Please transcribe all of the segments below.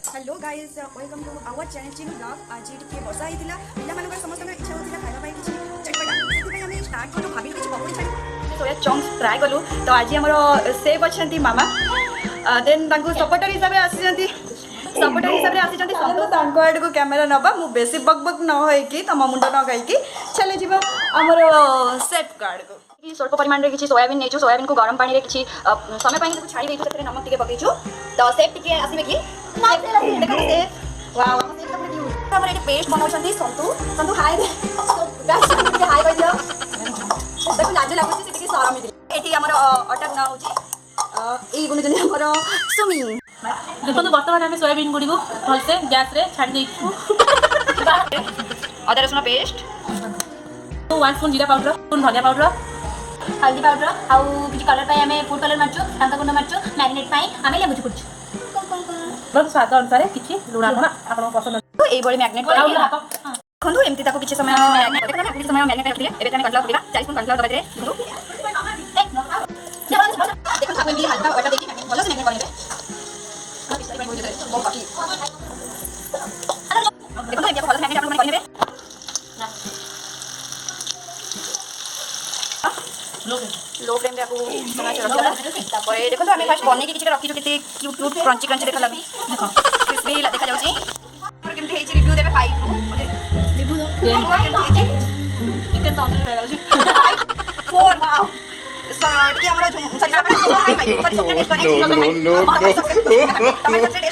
Hello guys welcome to our channel Chinu blog. आज टिके वर्षा होइतिला पिला मानकर समस्त इच्छा होतिला खाइबा पई किछि चटपटा सेति हम स्टार्ट करू भाबी किछि पकोड़ी छाडी सोया चंक्स फ्राई कलु। तो आज हमर सेफ अछंती मामा देन तांको सपोर्टर हिसाब रे आसी संतोष तांको आड़ को कैमेरा नबा मु बेसी बकबक न होय कि तम मुंड न गाई कि चले जीवा हमर सेफ कार्ड को कि स्वल्प परिमाण रे किछि सोयाबीन नेचु सोयाबीन को गरम पानी रे किछि समय पानी को छाडी देछु सेते नमक टिके पकेछु। तो सेफ टिके आसीबे कि देखो सेफ वाओ हम सेफ तमरे दिउ हमर एटे पेस्ट बनाउछंती संतु हाय दे गाइस हाय कहि दियो देखो लाज लागुछि सेति कि शरम दे एठी हमर अटक न होछि एई गुण जने हमर सुमी देखो तो बर्तमान आम सोयाबीन गुड़ी को भलसे गैस रे छाड़ देइछु अदर रसुन पेस्ट 1 स्पून जीरा पाउडर स्पून धनिया पाउडर हल्दी पाउडर आउ किछि कलर पाई हमें फूड कलर मारचो कांदा मारचो मैरिनेट पाई हमें लेबु छुकुछ बस स्वाद अनुसार किछि लुणा लुणा आपन पसंद तो एई बडी मैग्नेट कर खंदु एमती ताको किछि समय मैग्नेट करना किछि समय मैग्नेट करथिले एबे तने कंट्रोल करिबा 40 स्पून कंट्रोल दबाइरे खंदु देखो ताको एमती हल्का वाटर देकी भलो से मैग्नेट करनिबे बहुत बाकी देखो एमती भलो से मैग्नेट आपण करनिबे लो फ्लेम रे आपको बना के रखला तापर देखो तो हमें फर्स्ट बने के किछि रखी जो केते क्यूट क्यूट क्रंची क्रंची देखला भी देखो क्रिस्पी देखा जाउची और केमते हेछि रिव्यू देबे 5 रिव्यू दो चिकन तो अंदर जाउची 4 वाओ सर कि हमरा सॉरी नो टमाटर टेस्ट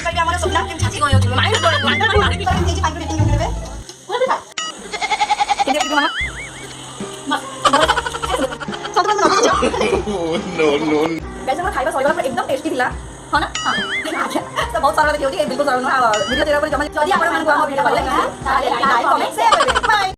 करबे हमरा सुपना केम छाची गयो छी माइंड वाटर हेछि 5 रेटिंग करबे कोन देखा केते कि मामा नो वैसे हम खाइबा सरीबा पर एकदम टेस्टी थिला ह ना हां तो बहुत सारा देखियो कि बिल्कुल सारा वीडियो तेरा पर जमा जदी आपण मन को हम वीडियो भल लागे ताले लाइक कमेंट